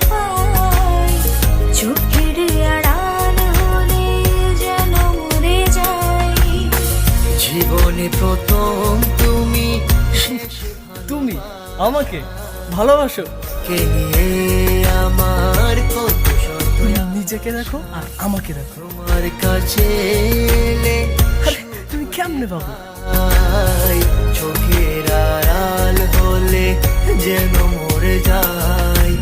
পাই, চোখের আড়াল হলে যেন মরে যাই। জীবনে প্রথম তুমি তুমি আমাকে ভালোবাসো? কে নিয়ে আমার কত শত নিজেকে দেখো আর আমাকে দেখো। তোমার কাছে এলে আরে তুমি কেমনে পাবো? চোখের আড়াল হলে যেন মরে যায়।